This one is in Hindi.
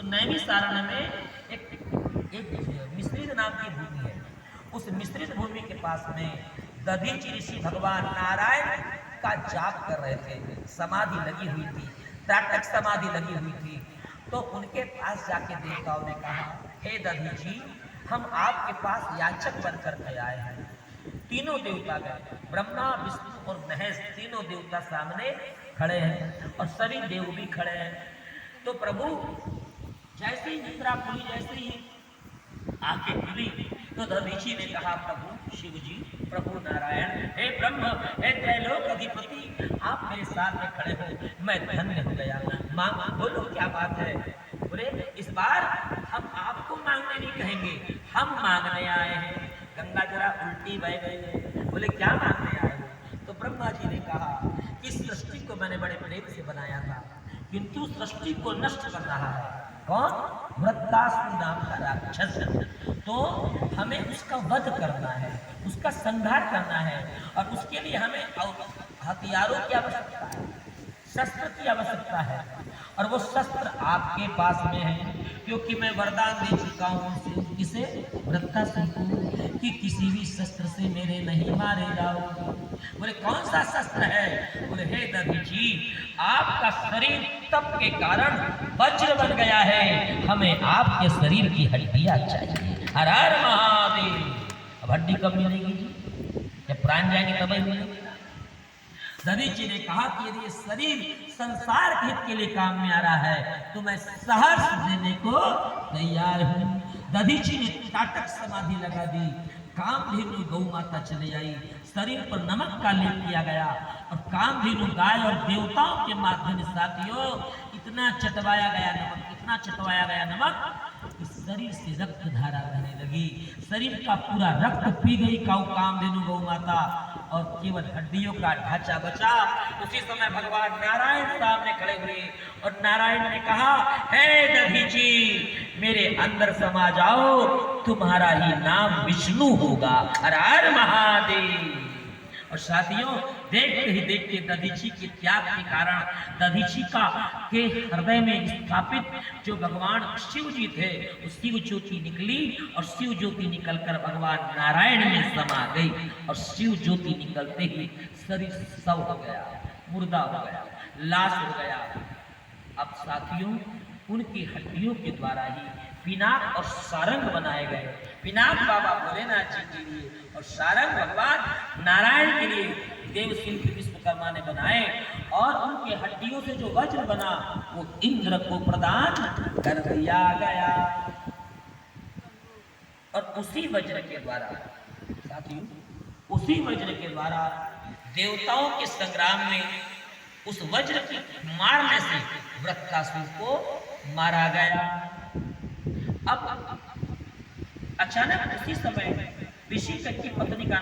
नैमिषारण्य में एक मिश्रित नाम की भूमि है। उस मिश्रित भूमि के पास में दधीचि ऋषि भगवान नारायण का जाप कर रहे थे। समाधि लगी हुई थी, त्राटक समाधि लगी हुई थी। तो उनके पास जाके देवताओं ने कहा, हे दधीचि, हम आपके पास याचक बनकर के आए हैं। तीनों देवता गए, ब्रह्मा विष्णु और महेश तीनों देवता सामने खड़े हैं और सभी देव भी खड़े हैं। तो प्रभु जैसे ही निद्रा खुली, जैसे ही आंखें खुली, तो दधीचि ने कहा, प्रभु शिव जी, प्रभु नारायण, हे ब्रह्म, हे त्रैलोक अधिपति, आप मेरे साथ में खड़े हो, मैं धन्य हो गया। मां बोलो क्या बात है? बोले इस बार हम आपको मांगने नहीं कहेंगे, हम मांगने आए हैं। गंगा जरा उल्टी बह गई है। बोले क्या मांगने आए हो? तो ब्रह्मा जी ने कहा कि सृष्टि को मैंने बड़े प्रेम से बनाया था, किंतु सृष्टि को नष्ट कर रहा है कौन? वृत्तासुर नाम का राक्षस। तो हमें उसका वध करना है, उसका संहार करना है, और उसके लिए हमें हथियारों की आवश्यकता है, शस्त्र की आवश्यकता है, और वो शस्त्र आपके पास में है, क्योंकि मैं वरदान दे चुका हूँ किसे? वृत्तासुर को, कि किसी भी शस्त्र से मेरे नहीं मारे जाओ। बोले कौन सा शस्त्र है? बोले हे दधीचि, आपका शरीर तप के कारण वज्र बन गया है, हमें आपके शरीर की हड्डियां चाहिए। हर हर महादेव। अब हड्डी कब मिलेगी जी? जब प्राण जाएंगे तब ही मिलेगी। दधीचि ने कहा कि यदि ये शरीर संसार के हित के लिए काम में आ रहा है तो मैं सहर्ष देने को तैयार हूं। दधीचि ने ताटक समाधि लगा दी, कामधेनु गौ माता चले आई, शरीर पर नमक का लेप किया गया, और कामधेनु गाय और देवताओं के माध्यम से साथियों इतना चटवाया गया नमक, इतना चटवाया गया नमक कि शरीर से रक्त धारा बहने लगी। शरीर का पूरा रक्त पी गई कामधेनु गौ माता, और केवल हड्डियों का ढांचा बचा। उसी समय भगवान नारायण सामने खड़े हुए, और नारायण ने कहा, हे दधीचि, मेरे अंदर समा जाओ, तुम्हारा ही नाम विष्णु होगा। हर हर महादेव। और साथियों देखते ही देखते दधीचि के त्याग के कारण दधीचि के हृदय में स्थापित जो भगवान शिव जी थे, वो शिव ज्योति निकली, और शिव ज्योति निकलकर भगवान नारायण में समा गई, और शिव ज्योति निकलते ही शरीर शव हो गया, मुर्दा हो गया, लाश हो गया। अब साथियों उनकी हड्डियों के द्वारा ही पिनाक और सारंग बनाए गए। पिनाक बाबा भोलेनाथ जी के लिए, और सारंग भगवान नारायण के लिए देवशिल्पी विश्वकर्मा ने बनाए, और उनके हड्डियों से जो वज्र बना वो इंद्र को प्रदान कर दिया गया। और उसी वज्र के द्वारा साथियों, उसी वज्र के द्वारा देवताओं के संग्राम में उस वज्र की मारने से वृत्तासुर को मारा गया। अब अचानक उसी समय ऋषि की पत्नी का